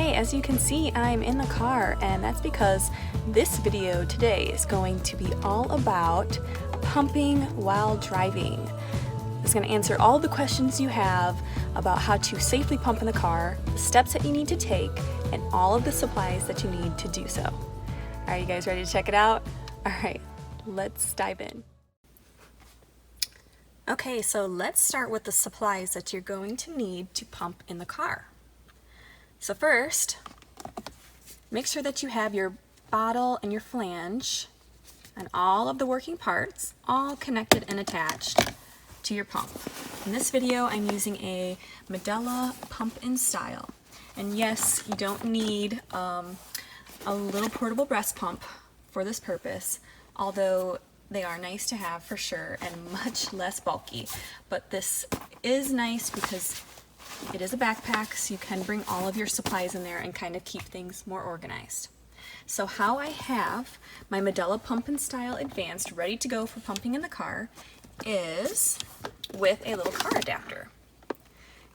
Okay, as you can see, I'm in the car, and that's because this video today is going to be all about pumping while driving. It's going to answer all the questions you have about how to safely pump in the car, the steps that you need to take, and all of the supplies that you need to do so. Are you guys ready to check it out? All right, let's dive in. Okay, so let's start with the supplies that you're going to need to pump in the car. So first, make sure that you have your bottle and your flange and all of the working parts all connected and attached to your pump. In this video, I'm using a Medela pump in style. And yes, you don't need a little portable breast pump for this purpose, although they are nice to have for sure and much less bulky. But this is nice because it is a backpack, so you can bring all of your supplies in there and kind of keep things more organized. So how I have my Medela Pump in Style Advanced ready to go for pumping in the car is with a little car adapter.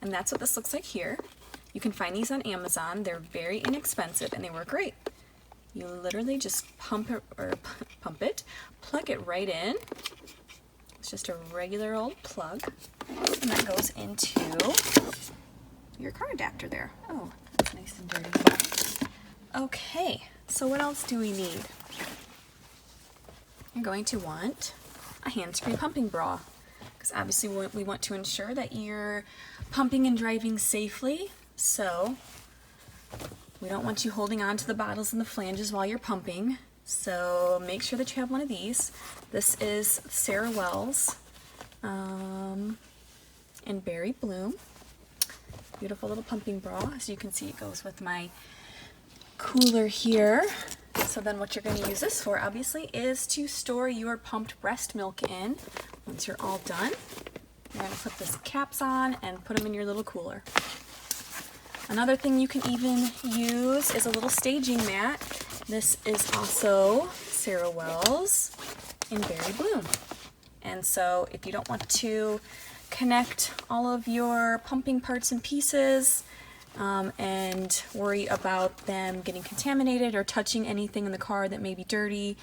And that's what this looks like here. You can find these on Amazon. They're very inexpensive and they work great. You literally just plug it right in. It's just a regular old plug, and that goes into your car adapter there. Oh, that's nice and dirty. Okay, so what else do we need? You're going to want a hands-free pumping bra, because obviously we want to ensure that you're pumping and driving safely, so we don't want you holding on to the bottles and the flanges while you're pumping. So make sure that you have one of these. This is Sarah Wells in Berry Bloom. Beautiful little pumping bra. As you can see, it goes with my cooler here. So then what you're going to use this for, obviously, is to store your pumped breast milk in. Once you're all done, you're going to put the caps on and put them in your little cooler. Another thing you can even use is a little staging mat. This is also Sarah Wells in Berry Bloom. And so if you don't want to connect all of your pumping parts and pieces and worry about them getting contaminated or touching anything in the car that may be dirty,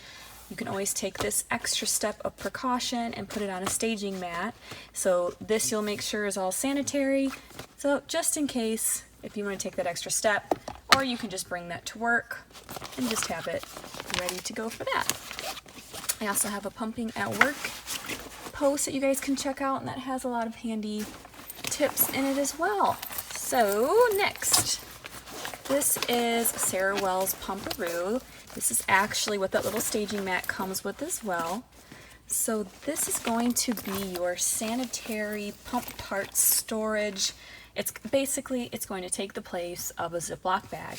you can always take this extra step of precaution and put it on a staging mat. So this you'll make sure is all sanitary. So just in case, if you want to take that extra step, or you can just bring that to work and just have it ready to go for that. I also have a pumping at work post that you guys can check out, and that has a lot of handy tips in it as well. So next, this is Sarah Wells Pumperoo. This is actually what that little staging mat comes with as well. So this is going to be your sanitary pump parts storage. It's going to take the place of a Ziploc bag.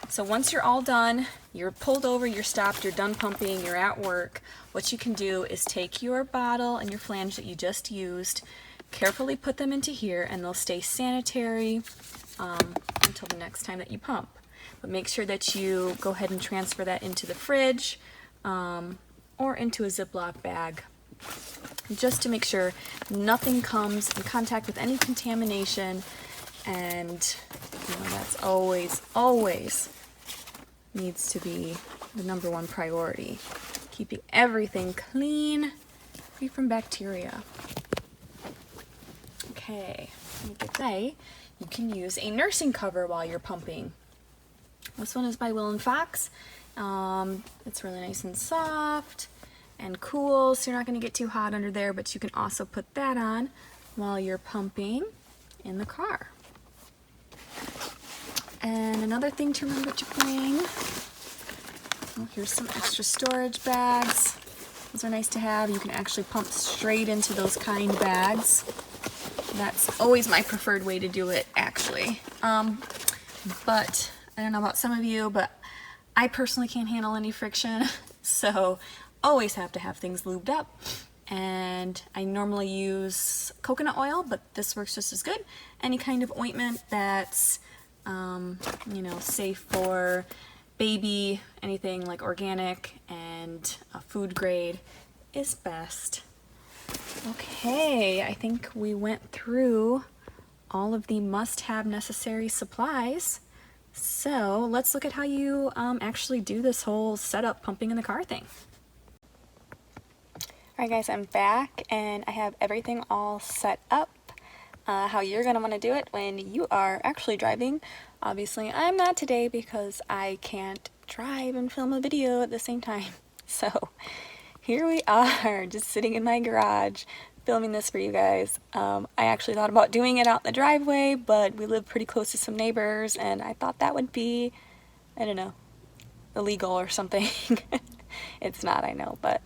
So once you're all done, you're pulled over, you're stopped, you're done pumping, you're at work, what you can do is take your bottle and your flange that you just used, carefully put them into here, and they'll stay sanitary until the next time that you pump. But make sure that you go ahead and transfer that into the fridge or into a Ziploc bag, just to make sure nothing comes in contact with any contamination. And that's always needs to be the number one priority, keeping everything clean, free from bacteria. Okay, you can use a nursing cover while you're pumping. This one is by Will & Fox. It's really nice and soft and cool, so you're not going to get too hot under there, but you can also put that on while you're pumping in the car. And another thing to remember to bring, well, here's some extra storage bags. Those are nice to have. You can actually pump straight into those kind bags. That's always my preferred way to do it, actually. But I don't know about some of you, but I personally can't handle any friction, so always have to have things lubed up. And I normally use coconut oil, but this works just as good. Any kind of ointment that's safe for baby, anything like organic and food grade is best. Okay, I think we went through all of the must-have necessary supplies. So let's look at how you actually do this whole setup pumping in the car thing. Alright guys, I'm back and I have everything all set up. How you're going to want to do it when you are actually driving. Obviously, I'm not today because I can't drive and film a video at the same time. So here we are, just sitting in my garage, filming this for you guys. I actually thought about doing it out in the driveway, but we live pretty close to some neighbors, and I thought that would be, I don't know, illegal or something. It's not, I know, but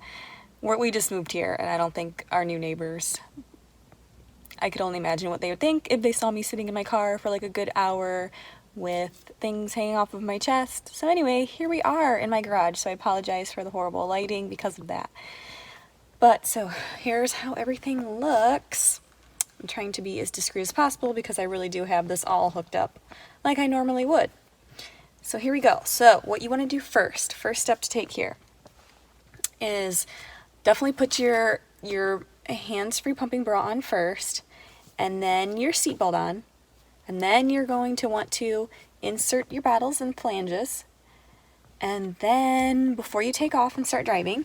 we just moved here, and I don't think our new neighbors, I could only imagine what they would think if they saw me sitting in my car for like a good hour with things hanging off of my chest. So anyway, here we are in my garage, so I apologize for the horrible lighting because of that. But so here's how everything looks. I'm trying to be as discreet as possible because I really do have this all hooked up like I normally would. So here we go. So what you want to do first step to take here is definitely put your hands-free pumping bra on first, and then your seatbelt on, and then you're going to want to insert your paddles and flanges, and then before you take off and start driving,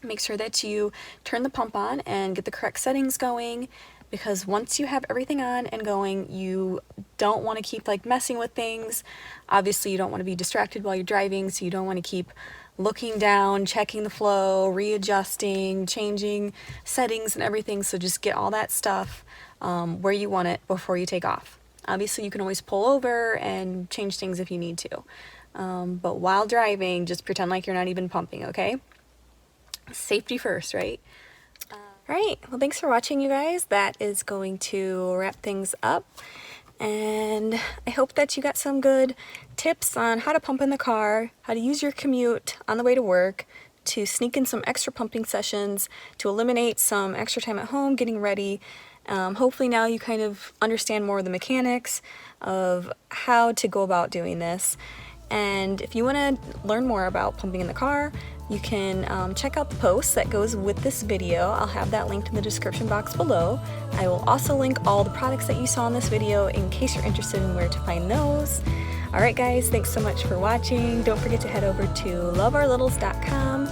make sure that you turn the pump on and get the correct settings going, because once you have everything on and going, you don't want to keep like messing with things. Obviously you don't want to be distracted while you're driving, so you don't want to keep looking down, checking the flow, readjusting, changing settings and everything. So just get all that stuff where you want it before you take off. Obviously you can always pull over and change things if you need to. But while driving, just pretend like you're not even pumping, okay? Safety first, right? Alright, well thanks for watching, you guys. That is going to wrap things up. And I hope that you got some good tips on how to pump in the car, how to use your commute on the way to work, to sneak in some extra pumping sessions, to eliminate some extra time at home getting ready. Hopefully now you kind of understand more of the mechanics of how to go about doing this. And if you want to learn more about pumping in the car, you can check out the post that goes with this video. I'll have that linked in the description box below. I will also link all the products that you saw in this video in case you're interested in where to find those. Alright guys, thanks so much for watching. Don't forget to head over to loveourlittles.com,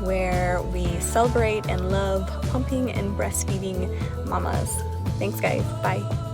where we celebrate and love pumping and breastfeeding mamas. Thanks guys, bye.